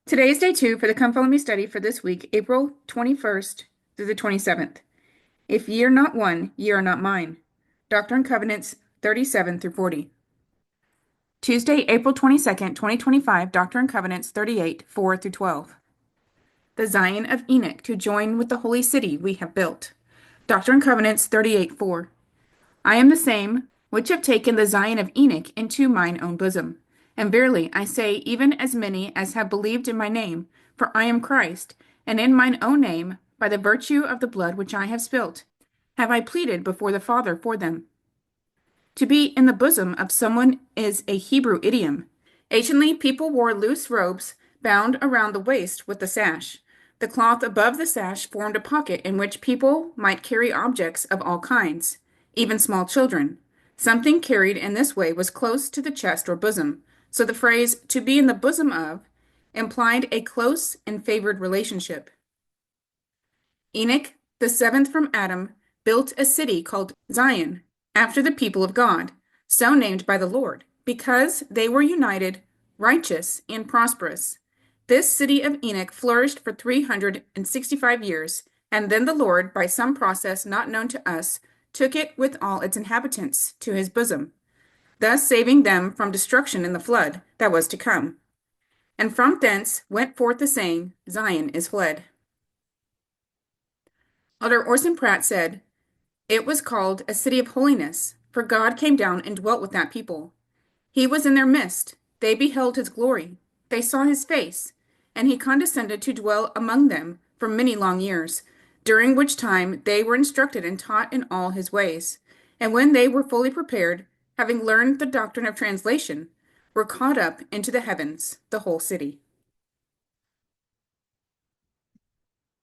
Today is day 2 for the Come Follow Me study for this week, April 21st through the 27th. If ye are not one, ye are not mine. Doctrine and Covenants 37 through 40. Tuesday, April 22nd, 2025, Doctrine and Covenants 38, 4 through 12. The Zion of Enoch to join with the holy city we have built. Doctrine and Covenants 38, 4. I am the same which have taken the Zion of Enoch into mine own bosom. And verily I say, even as many as have believed in my name, for I am Christ, and in mine own name, by the virtue of the blood which I have spilt, have I pleaded before the Father for them. To be in the bosom of someone is a Hebrew idiom. Anciently, people wore loose robes bound around the waist with the sash. The cloth above the sash formed a pocket in which people might carry objects of all kinds, even small children. Something carried in this way was close to the chest or bosom, so the phrase to be in the bosom of implied a close and favored relationship. Enoch, the seventh from Adam, built a city called Zion, after the people of God, so named by the Lord, because they were united, righteous, and prosperous. This city of Enoch flourished for 365 years, and then the Lord, by some process not known to us, took it with all its inhabitants to his bosom, thus saving them from destruction in the flood that was to come. And from thence went forth the saying, Zion is fled. Elder Orson Pratt said, it was called a city of holiness, for God came down and dwelt with that people. He was in their midst. They beheld his glory. They saw his face, and he condescended to dwell among them for many long years, during which time they were instructed and taught in all his ways. And when they were fully prepared, having learned the doctrine of translation, were caught up into the heavens, the whole city.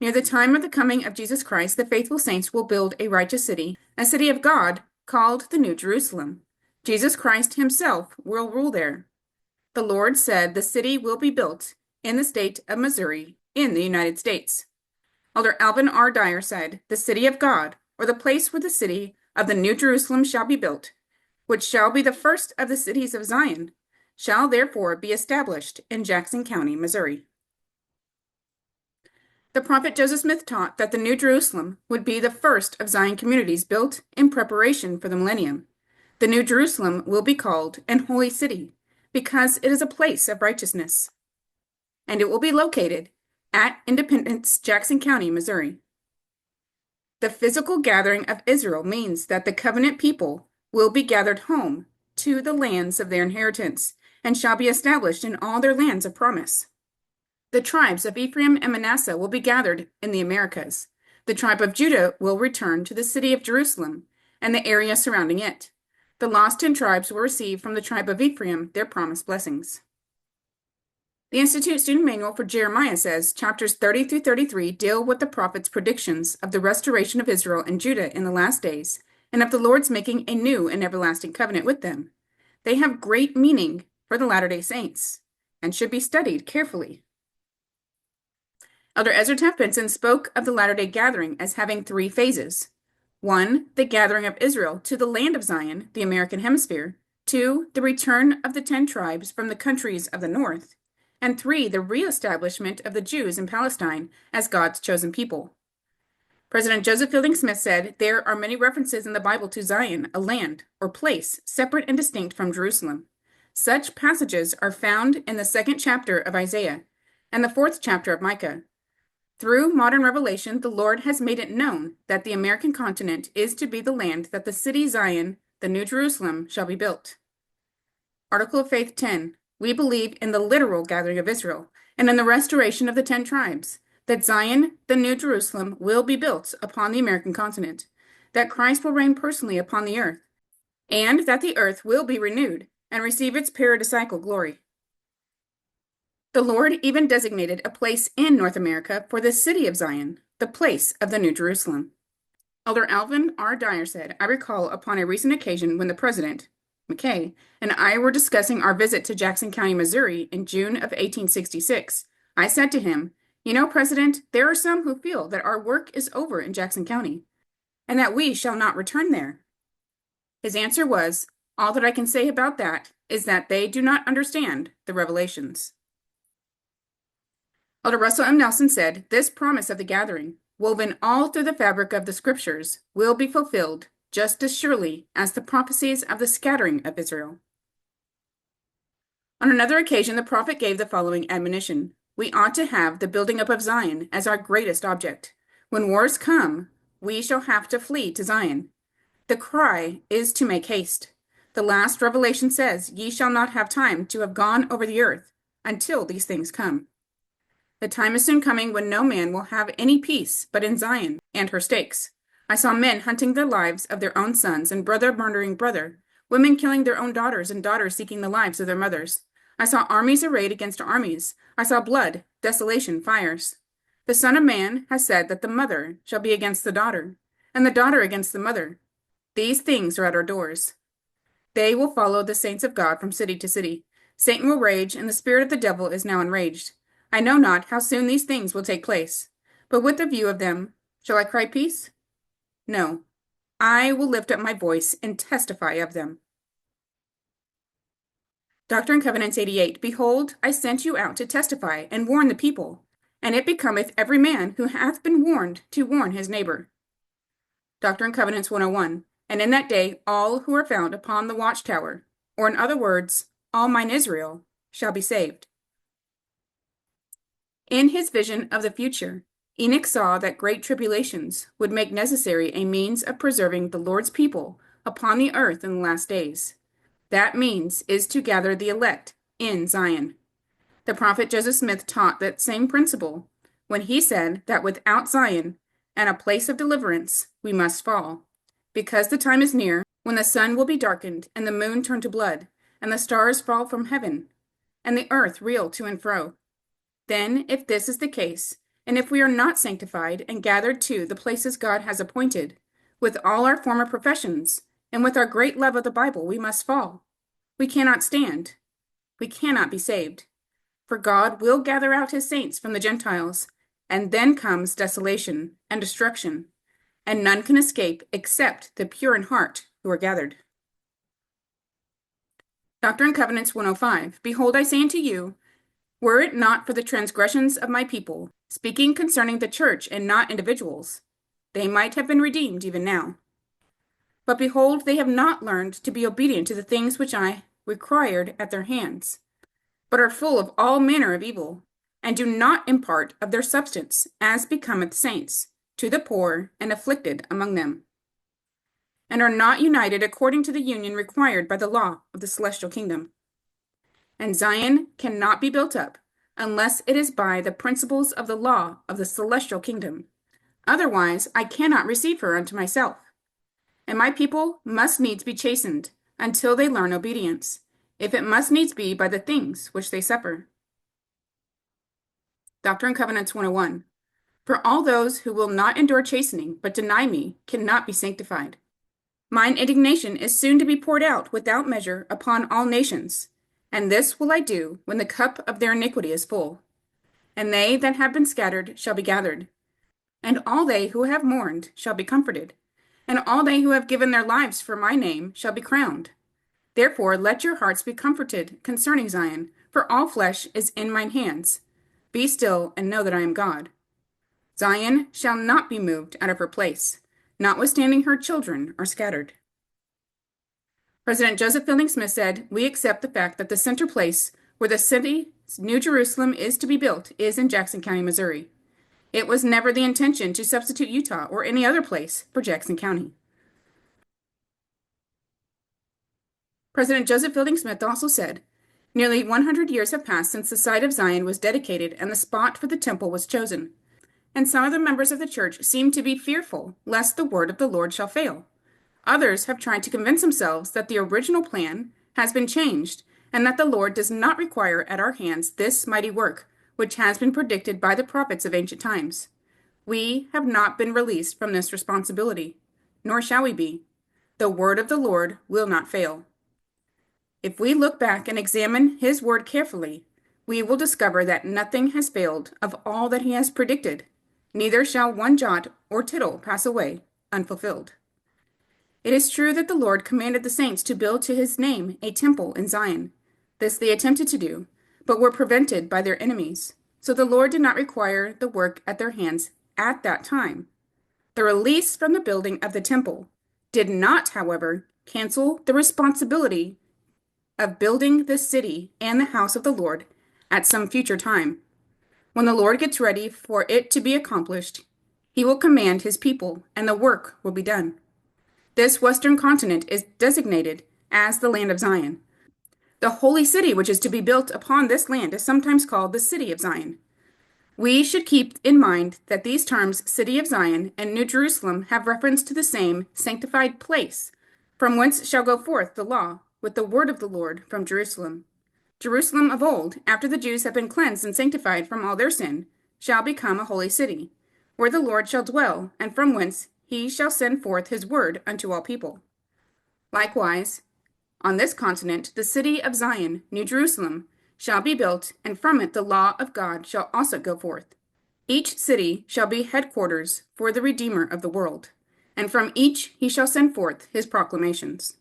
Near the time of the coming of Jesus Christ, the faithful saints will build a righteous city, a city of God, called the New Jerusalem. Jesus Christ himself will rule there. The Lord said the city will be built in the state of Missouri in the United States. Elder Alvin R. Dyer said, the city of God, or the place where the city of the New Jerusalem shall be built, which shall be the first of the cities of Zion, shall therefore be established in Jackson County, Missouri. The prophet Joseph Smith taught that the New Jerusalem would be the first of Zion communities built in preparation for the millennium. The New Jerusalem will be called an holy city because it is a place of righteousness, and it will be located at Independence, Jackson County, Missouri. The physical gathering of Israel means that the covenant people will be gathered home to the lands of their inheritance and shall be established in all their lands of promise. The tribes of Ephraim and Manasseh will be gathered in the Americas. The tribe of Judah will return to the city of Jerusalem and the area surrounding it. The lost 10 tribes will receive from the tribe of Ephraim their promised blessings. The Institute Student Manual for Jeremiah says chapters 30 through 33 deal with the prophet's predictions of the restoration of Israel and Judah in the last days, and of the Lord's making a new and everlasting covenant with them. They have great meaning for the Latter-day Saints and should be studied carefully. Elder Ezra Taft Benson spoke of the Latter-day Gathering as having 3 phases. 1, the gathering of Israel to the land of Zion, the American hemisphere. 2, the return of the 10 tribes from the countries of the north. And 3, the reestablishment of the Jews in Palestine as God's chosen people. President Joseph Fielding Smith said, there are many references in the Bible to Zion, a land or place separate and distinct from Jerusalem. Such passages are found in the 2nd chapter of Isaiah and the 4th chapter of Micah. Through modern revelation, the Lord has made it known that the American continent is to be the land that the city Zion, the New Jerusalem, shall be built. Article of Faith 10. We believe in the literal gathering of Israel and in the restoration of the 10 tribes, that Zion, the New Jerusalem, will be built upon the American continent, that Christ will reign personally upon the earth, and that the earth will be renewed and receive its paradisiacal glory. The Lord even designated a place in North America for the city of Zion, the place of the New Jerusalem. Elder Alvin R. Dyer said, I recall upon a recent occasion when the President, McKay, and I were discussing our visit to Jackson County, Missouri in June of 1866. I said to him, you know, President, there are some who feel that our work is over in Jackson County, and that we shall not return there. His answer was, all that I can say about that is that they do not understand the revelations. Elder Russell M. Nelson said, "This promise of the gathering, woven all through the fabric of the scriptures, will be fulfilled just as surely as the prophecies of the scattering of Israel." On another occasion, the prophet gave the following admonition: "We ought to have the building up of Zion as our greatest object. When wars come, we shall have to flee to Zion. The cry is to make haste. The last revelation says, 'Ye shall not have time to have gone over the earth until these things come.' The time is soon coming when no man will have any peace but in Zion and her stakes. I saw men hunting the lives of their own sons, and brother murdering brother, women killing their own daughters, and daughters seeking the lives of their mothers. I saw armies arrayed against armies. I saw blood, desolation, fires. The Son of Man has said that the mother shall be against the daughter, and the daughter against the mother. These things are at our doors. They will follow the saints of God from city to city. Satan will rage, and the spirit of the devil is now enraged. I know not how soon these things will take place, but with the view of them, shall I cry peace? No, I will lift up my voice and testify of them." Doctrine and Covenants 88. "Behold, I sent you out to testify and warn the people, and it becometh every man who hath been warned to warn his neighbor." Doctrine and Covenants 101. "And in that day all who are found upon the watchtower, or in other words, all mine Israel, shall be saved." In his vision of the future, Enoch saw that great tribulations would make necessary a means of preserving the Lord's people upon the earth in the last days. That means is to gather the elect in Zion. The prophet Joseph Smith taught that same principle when he said that without Zion and a place of deliverance, we must fall, because the time is near when the sun will be darkened and the moon turn to blood, and the stars fall from heaven, and the earth reel to and fro. Then, if this is the case, and if we are not sanctified and gathered to the places God has appointed, with all our former professions, and with our great love of the Bible, we must fall. We cannot stand. We cannot be saved. For God will gather out his saints from the Gentiles, and then comes desolation and destruction, and none can escape except the pure in heart who are gathered. Doctrine and Covenants 105. "Behold, I say unto you, were it not for the transgressions of my people, speaking concerning the church and not individuals, they might have been redeemed even now. But behold, they have not learned to be obedient to the things which I required at their hands, but are full of all manner of evil, and do not impart of their substance, as becometh saints, to the poor and afflicted among them, and are not united according to the union required by the law of the celestial kingdom. And Zion cannot be built up unless it is by the principles of the law of the celestial kingdom. Otherwise, I cannot receive her unto myself. And my people must needs be chastened until they learn obedience, if it must needs be by the things which they suffer." Doctrine and Covenants 101. "For all those who will not endure chastening, but deny me, cannot be sanctified. Mine indignation is soon to be poured out without measure upon all nations, and this will I do when the cup of their iniquity is full. And they that have been scattered shall be gathered, and all they who have mourned shall be comforted, and all they who have given their lives for my name shall be crowned. Therefore let your hearts be comforted concerning Zion, for all flesh is in mine hands. Be still, and know that I am God. Zion shall not be moved out of her place, notwithstanding her children are scattered." President Joseph Fielding Smith said, "We accept the fact that the center place where the city New Jerusalem is to be built is in Jackson County, Missouri. It was never the intention to substitute Utah or any other place for Jackson County." President Joseph Fielding Smith also said, "Nearly 100 years have passed since the site of Zion was dedicated and the spot for the temple was chosen, and some of the members of the church seem to be fearful lest the word of the Lord shall fail. Others have tried to convince themselves that the original plan has been changed and that the Lord does not require at our hands this mighty work, which has been predicted by the prophets of ancient times. We have not been released from this responsibility, nor shall we be. The word of the Lord will not fail. If we look back and examine his word carefully, we will discover that nothing has failed of all that he has predicted, neither shall one jot or tittle pass away unfulfilled. It is true that the Lord commanded the saints to build to his name a temple in Zion. This they attempted to do, but were prevented by their enemies. So the Lord did not require the work at their hands at that time. The release from the building of the temple did not, however, cancel the responsibility of building the city and the house of the Lord at some future time. When the Lord gets ready for it to be accomplished, he will command his people, and the work will be done. This western continent is designated as the land of Zion. The holy city which is to be built upon this land is sometimes called the city of Zion. We should keep in mind that these terms, City of Zion and New Jerusalem, have reference to the same sanctified place, from whence shall go forth the law, with the word of the Lord from Jerusalem. Jerusalem of old, after the Jews have been cleansed and sanctified from all their sin, shall become a holy city, where the Lord shall dwell, and from whence he shall send forth his word unto all people. Likewise, on this continent, the city of Zion, New Jerusalem, shall be built, and from it the law of God shall also go forth. Each city shall be headquarters for the Redeemer of the world, and from each he shall send forth his proclamations.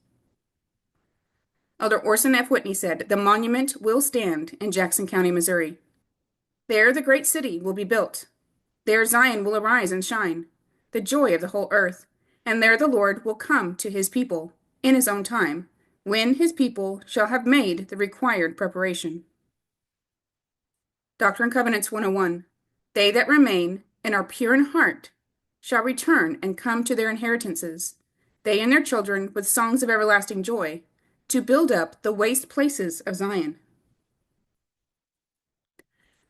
Elder Orson F. Whitney said, "The monument will stand in Jackson County, Missouri. There the great city will be built. There Zion will arise and shine, the joy of the whole earth, and there the Lord will come to his people in his own time, when his people shall have made the required preparation." Doctrine and Covenants 101. They that remain and are pure in heart shall return and come to their inheritances, they and their children with songs of everlasting joy, to build up the waste places of Zion.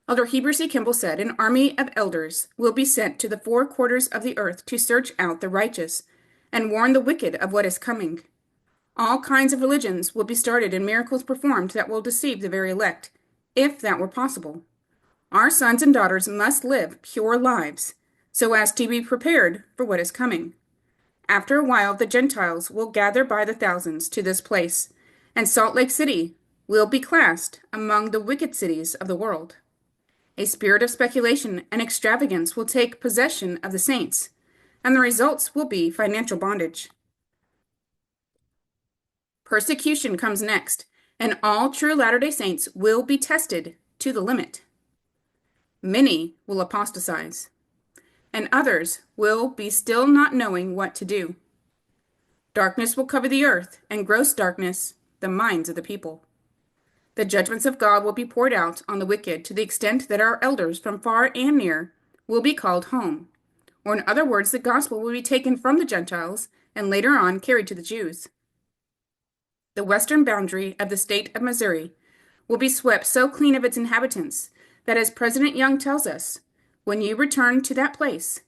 Elder Heber C. Kimball said, "An army of elders will be sent to the four quarters of the earth to search out the righteous and warn the wicked of what is coming. All kinds of religions will be started and miracles performed that will deceive the very elect, if that were possible. Our sons and daughters must live pure lives, so as to be prepared for what is coming. After a while, the Gentiles will gather by the thousands to this place, and Salt Lake City will be classed among the wicked cities of the world. A spirit of speculation and extravagance will take possession of the saints, and the results will be financial bondage. Persecution comes next, and all true Latter-day Saints will be tested to the limit. Many will apostatize, and others will be still not knowing what to do. Darkness will cover the earth, and gross darkness the minds of the people. The judgments of God will be poured out on the wicked to the extent that our elders from far and near will be called home. Or in other words, the gospel will be taken from the Gentiles and later on carried to the Jews. The western boundary of the state of Missouri will be swept so clean of its inhabitants that, as President Young tells us, when you return to that place,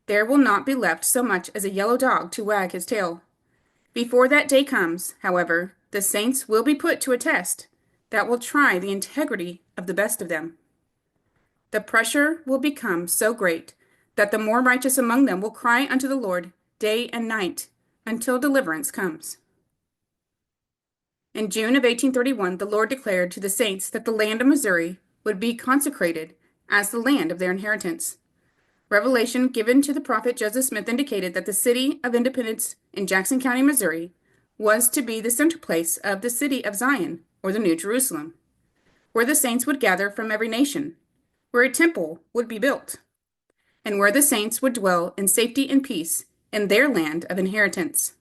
there will not be left so much as a yellow dog to wag his tail. Before that day comes, however, the saints will be put to a test that will try the integrity of the best of them. The pressure will become so great that the more righteous among them will cry unto the Lord day and night until deliverance comes. In June of 1831, the Lord declared to the saints that the land of Missouri would be consecrated as the land of their inheritance. Revelation given to the prophet Joseph Smith indicated that the city of Independence in Jackson County, Missouri, was to be the center place of the city of Zion, or the New Jerusalem, where the saints would gather from every nation, where a temple would be built, and where the saints would dwell in safety and peace in their land of inheritance.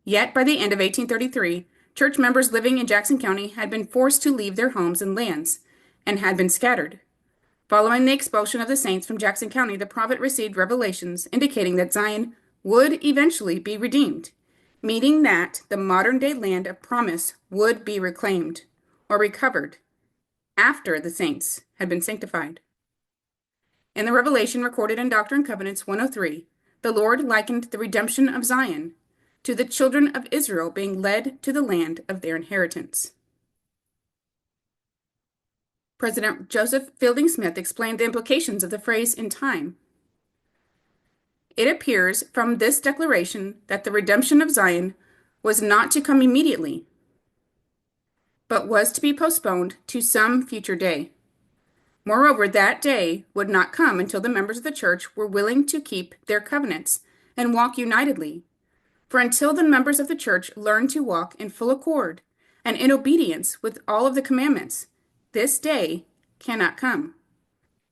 Yet, by the end of 1833, church members living in Jackson County had been forced to leave their homes and lands, and had been scattered. Following the expulsion of the saints from Jackson County, the prophet received revelations indicating that Zion would eventually be redeemed, meaning that the modern-day land of promise would be reclaimed or recovered after the saints had been sanctified. In the revelation recorded in Doctrine and Covenants 103, the Lord likened the redemption of Zion to the children of Israel being led to the land of their inheritance. President Joseph Fielding Smith explained the implications of the phrase "in time." It appears from this declaration that the redemption of Zion was not to come immediately, but was to be postponed to some future day. Moreover, that day would not come until the members of the church were willing to keep their covenants and walk unitedly. For until the members of the church learn to walk in full accord and in obedience with all of the commandments, This day cannot come.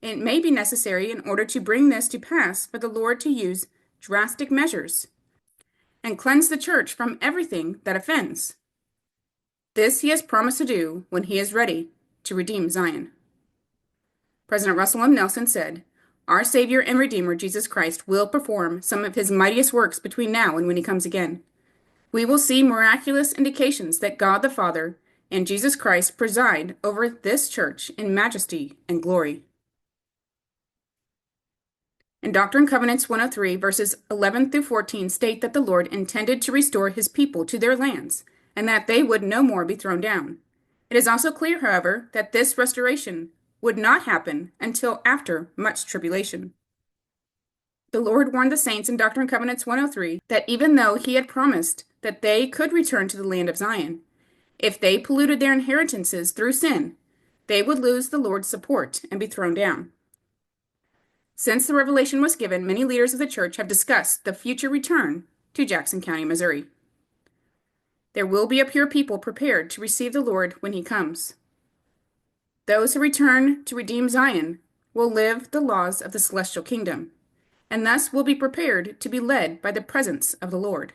It may be necessary in order to bring this to pass for the Lord to use drastic measures and cleanse the church from everything that offends. This he has promised to do when he is ready to redeem Zion. President Russell M. Nelson said, "Our Savior and Redeemer, Jesus Christ, will perform some of his mightiest works between now and when he comes again. We will see miraculous indications that God the Father and Jesus Christ preside over this church in majesty and glory." In Doctrine and Covenants 103, verses 11 through 14 state that the Lord intended to restore his people to their lands, and that they would no more be thrown down. It is also clear, however, that this restoration would not happen until after much tribulation. The Lord warned the saints in Doctrine and Covenants 103 that even though he had promised that they could return to the land of Zion, if they polluted their inheritances through sin, they would lose the Lord's support and be thrown down. Since the revelation was given, many leaders of the church have discussed the future return to Jackson County, Missouri. There will be a pure people prepared to receive the Lord when he comes. Those who return to redeem Zion will live the laws of the celestial kingdom, and thus will be prepared to be led by the presence of the Lord.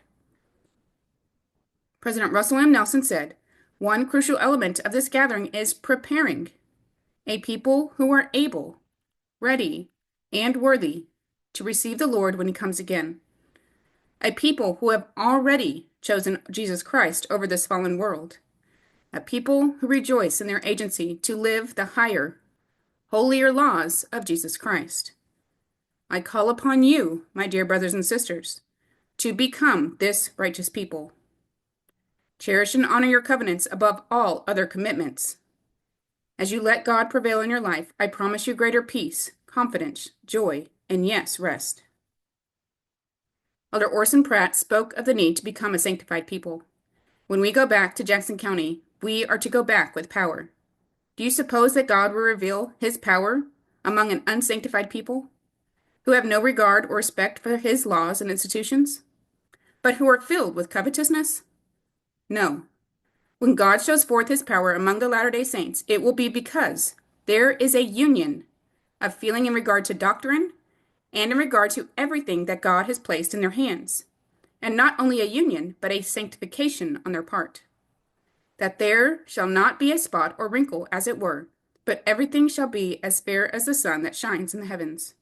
President Russell M. Nelson said, "One crucial element of this gathering is preparing a people who are able, ready, and worthy to receive the Lord when he comes again. A people who have already chosen Jesus Christ over this fallen world. A people who rejoice in their agency to live the higher, holier laws of Jesus Christ. I call upon you, my dear brothers and sisters, to become this righteous people. Cherish and honor your covenants above all other commitments. As you let God prevail in your life, I promise you greater peace, confidence, joy, and yes, rest." Elder Orson Pratt spoke of the need to become a sanctified people. When we go back to Jackson County, we are to go back with power. Do you suppose that God will reveal his power among an unsanctified people who have no regard or respect for his laws and institutions, but who are filled with covetousness? No. When God shows forth his power among the Latter-day Saints, it will be because there is a union of feeling in regard to doctrine and in regard to everything that God has placed in their hands, and not only a union, but a sanctification on their part. That there shall not be a spot or wrinkle, as it were, but everything shall be as fair as the sun that shines in the heavens.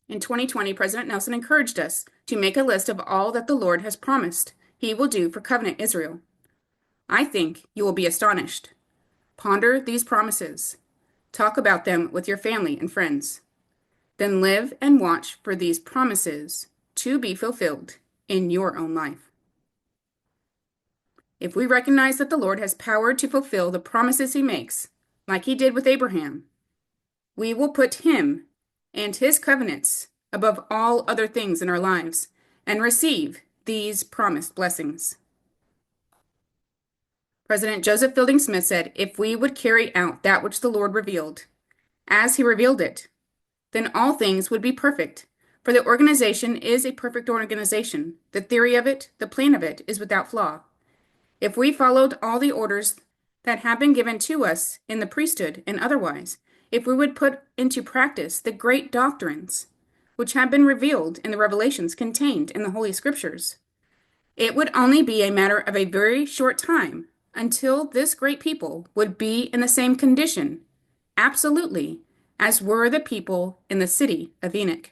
In 2020, President Nelson encouraged us to make a list of all that the Lord has promised he will do for covenant Israel. I think you will be astonished. Ponder these promises. Talk about them with your family and friends. Then live and watch for these promises to be fulfilled in your own life. If we recognize that the Lord has power to fulfill the promises he makes, like he did with Abraham, we will put him and his covenants above all other things in our lives and receive these promised blessings. President Joseph Fielding Smith said, "If we would carry out that which the Lord revealed, as he revealed it, then all things would be perfect. For the organization is a perfect organization. The theory of it, the plan of it, is without flaw. If we followed all the orders that have been given to us in the priesthood and otherwise, if we would put into practice the great doctrines which have been revealed in the revelations contained in the Holy Scriptures, it would only be a matter of a very short time until this great people would be in the same condition, absolutely, as were the people in the city of Enoch.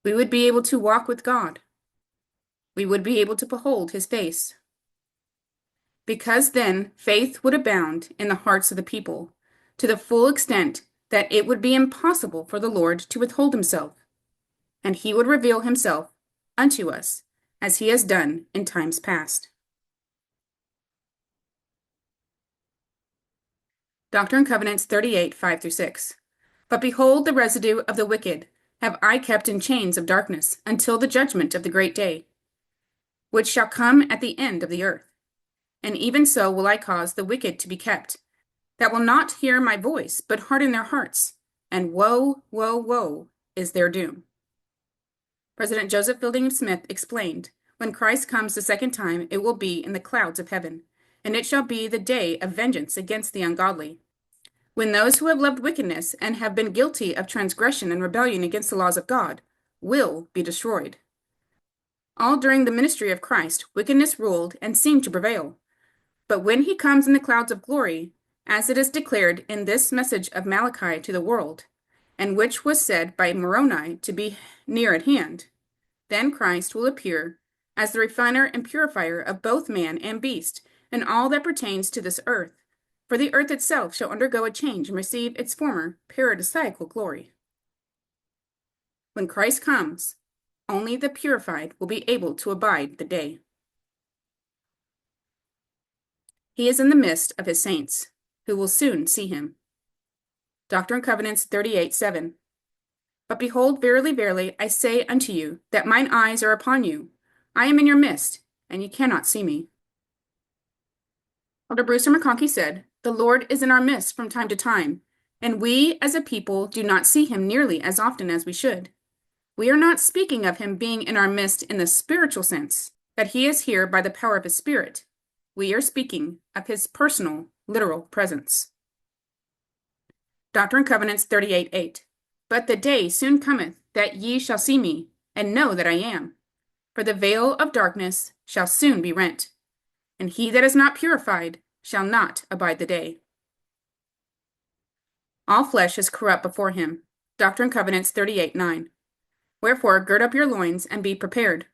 We would be able to walk with God. We would be able to behold his face. Because then faith would abound in the hearts of the people to the full extent that it would be impossible for the Lord to withhold himself, and he would reveal himself unto us as he has done in times past." Doctrine and Covenants 38, 5-6. "But behold, the residue of the wicked have I kept in chains of darkness until the judgment of the great day, which shall come at the end of the earth. And even so will I cause the wicked to be kept, that will not hear my voice, but harden their hearts. And woe, woe, woe is their doom." President Joseph Fielding Smith explained, "When Christ comes the second time, it will be in the clouds of heaven, and it shall be the day of vengeance against the ungodly, when those who have loved wickedness and have been guilty of transgression and rebellion against the laws of God will be destroyed. All during the ministry of Christ, wickedness ruled and seemed to prevail. But when he comes in the clouds of glory, as it is declared in this message of Malachi to the world, and which was said by Moroni to be near at hand, then Christ will appear as the refiner and purifier of both man and beast, and all that pertains to this earth. For the earth itself shall undergo a change and receive its former paradisiacal glory. When Christ comes, only the purified will be able to abide the day. He is in the midst of his saints, who will soon see him. Doctrine and Covenants 38:7. But behold, verily, verily, I say unto you, that mine eyes are upon you. I am in your midst, and ye cannot see me. Elder Brewster McConkie said, the Lord is in our midst from time to time, and we as a people do not see him nearly as often as we should. We are not speaking of him being in our midst in the spiritual sense, that he is here by the power of his Spirit. We are speaking of his personal, literal presence. Doctrine and Covenants 38:8. But the day soon cometh that ye shall see me, and know that I am. For the veil of darkness shall soon be rent, and he that is not purified shall not abide the day. All flesh is corrupt before him. Doctrine and Covenants 38:9. Wherefore gird up your loins and be prepared.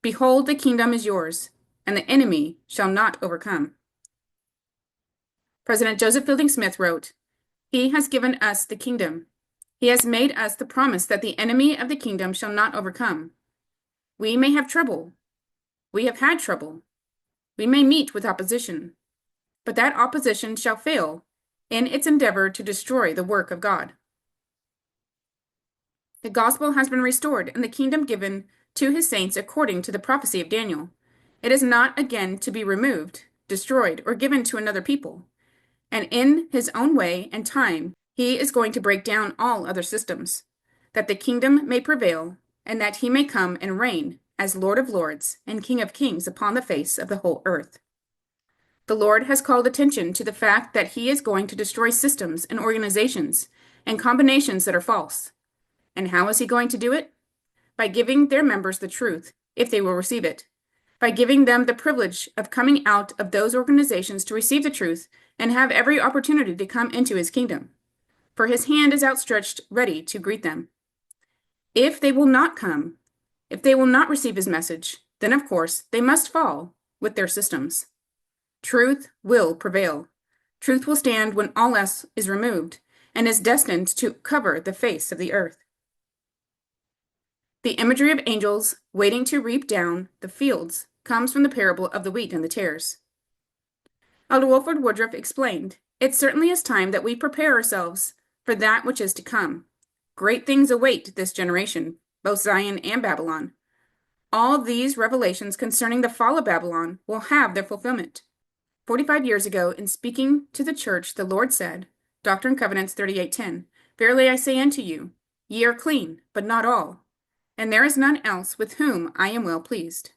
Behold, the kingdom is yours, and the enemy shall not overcome. President Joseph Fielding Smith wrote, he has given us the kingdom. He has made us the promise that the enemy of the kingdom shall not overcome. We may have trouble. We have had trouble. We may meet with opposition, but that opposition shall fail in its endeavor to destroy the work of God. The gospel has been restored and the kingdom given to his saints according to the prophecy of Daniel. It is not again to be removed, destroyed, or given to another people. And in his own way and time, he is going to break down all other systems, that the kingdom may prevail, and that he may come and reign as Lord of Lords and King of Kings upon the face of the whole earth. The Lord has called attention to the fact that he is going to destroy systems and organizations and combinations that are false. And how is he going to do it? By giving their members the truth, if they will receive it. By giving them the privilege of coming out of those organizations to receive the truth and have every opportunity to come into his kingdom. For his hand is outstretched ready to greet them. If they will not come, if they will not receive his message, then of course they must fall with their systems. Truth will prevail. Truth will stand when all else is removed and is destined to cover the face of the earth. The imagery of angels waiting to reap down the fields comes from the parable of the wheat and the tares. Elder Wilford Woodruff explained, it certainly is time that we prepare ourselves for that which is to come. Great things await this generation, both Zion and Babylon. All these revelations concerning the fall of Babylon will have their fulfillment. 45 years ago, in speaking to the church, the Lord said, Doctrine and Covenants 38:10, verily I say unto you, ye are clean, but not all, and there is none else with whom I am well pleased.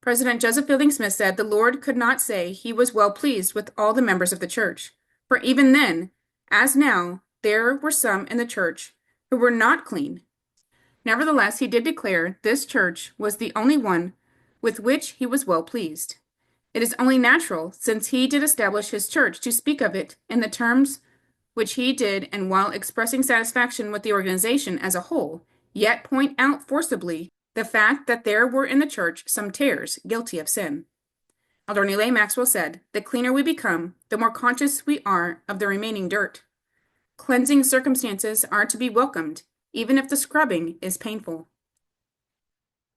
President Joseph Fielding Smith said the Lord could not say he was well pleased with all the members of the church, for even then, as now, there were some in the church who were not clean. Nevertheless, he did declare this church was the only one with which he was well pleased. It is only natural, since he did establish his church, to speak of it in the terms which he did, and while expressing satisfaction with the organization as a whole, yet point out forcibly the fact that there were in the church some tares guilty of sin. Elder Neal A. Maxwell said, the cleaner we become, the more conscious we are of the remaining dirt. Cleansing circumstances are to be welcomed, even if the scrubbing is painful.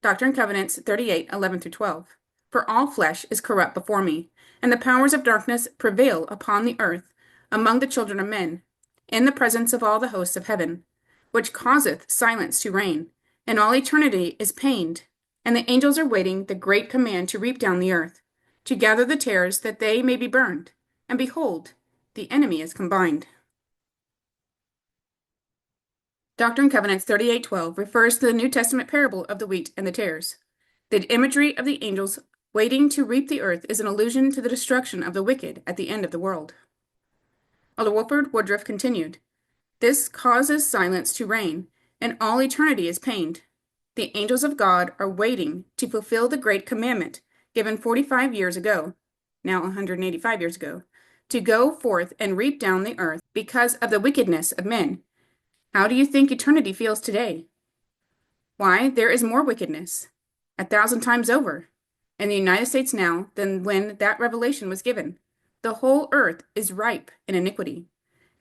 Doctrine and Covenants 38:11-12. For all flesh is corrupt before me, and the powers of darkness prevail upon the earth among the children of men, in the presence of all the hosts of heaven, which causeth silence to reign, and all eternity is pained, and the angels are waiting the great command to reap down the earth, to gather the tares that they may be burned, and behold, the enemy is combined. Doctrine and Covenants 38:12 refers to the New Testament parable of the wheat and the tares. The imagery of the angels waiting to reap the earth is an allusion to the destruction of the wicked at the end of the world. Elder Wilford Woodruff continued, "This causes silence to reign, and all eternity is pained. The angels of God are waiting to fulfill the great commandment given 45 years ago, now 185 years ago, to go forth and reap down the earth because of the wickedness of men. How do you think eternity feels today? Why, there is more wickedness, 1,000 times over, in the United States now than when that revelation was given. The whole earth is ripe in iniquity.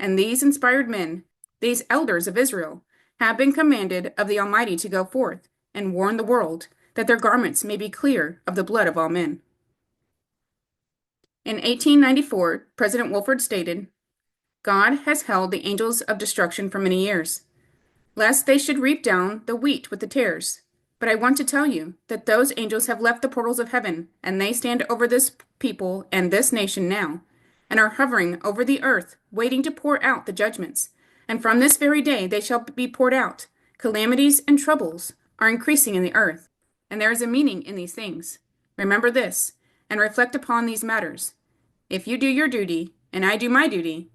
And these inspired men, these elders of Israel, have been commanded of the Almighty to go forth and warn the world that their garments may be clear of the blood of all men." In 1894, President Wolford stated, "God has held the angels of destruction for many years, lest they should reap down the wheat with the tares. But I want to tell you that those angels have left the portals of heaven, and they stand over this people and this nation now, and are hovering over the earth, waiting to pour out the judgments. And from this very day they shall be poured out. Calamities and troubles are increasing in the earth, and there is a meaning in these things. Remember this, and reflect upon these matters. If you do your duty, and I do my duty,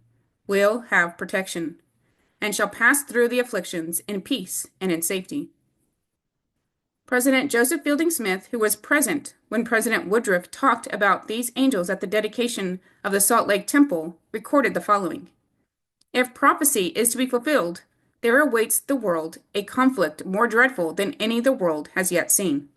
we'll have protection, and shall pass through the afflictions in peace and in safety." President Joseph Fielding Smith, who was present when President Woodruff talked about these angels at the dedication of the Salt Lake Temple, recorded the following: "If prophecy is to be fulfilled, there awaits the world a conflict more dreadful than any the world has yet seen."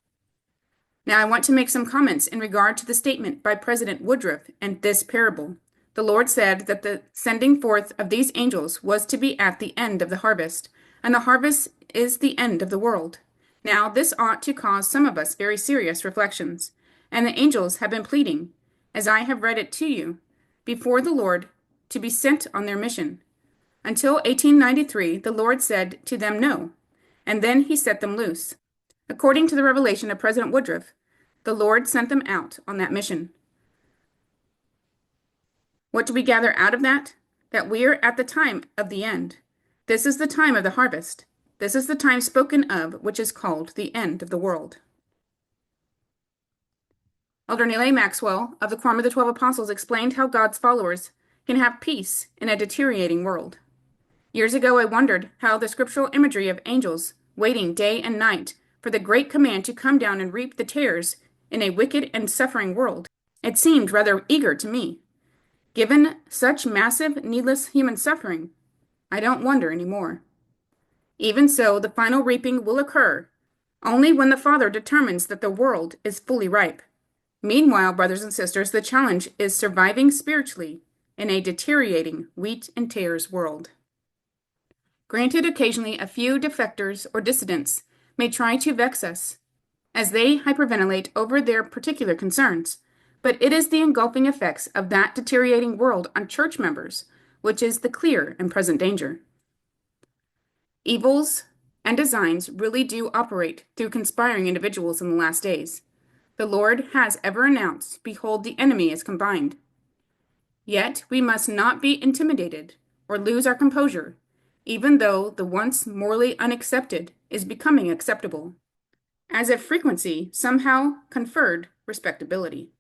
Now I want to make some comments in regard to the statement by President Woodruff and this parable. The Lord said that the sending forth of these angels was to be at the end of the harvest, and the harvest is the end of the world. Now this ought to cause some of us very serious reflections, and the angels have been pleading, as I have read it to you, before the Lord to be sent on their mission. Until 1893, the Lord said to them no, and then he set them loose. According to the revelation of President Woodruff, the Lord sent them out on that mission. What do we gather out of that? That we are at the time of the end. This is the time of the harvest. This is the time spoken of, which is called the end of the world. Elder Neal A. Maxwell of the Quorum of the 12 Apostles explained how God's followers can have peace in a deteriorating world. Years ago, I wondered how the scriptural imagery of angels waiting day and night for the great command to come down and reap the tares in a wicked and suffering world. It seemed rather eager to me. Given such massive, needless human suffering, I don't wonder anymore. Even so, the final reaping will occur only when the Father determines that the world is fully ripe. Meanwhile, brothers and sisters, the challenge is surviving spiritually in a deteriorating wheat and tares world. Granted, occasionally a few defectors or dissidents may try to vex us as they hyperventilate over their particular concerns, but it is the engulfing effects of that deteriorating world on church members which is the clear and present danger. Evils and designs really do operate through conspiring individuals in the last days. The Lord has ever announced, "Behold, the enemy is combined." Yet we must not be intimidated or lose our composure, even though the once morally unaccepted is becoming acceptable, as if frequency somehow conferred respectability.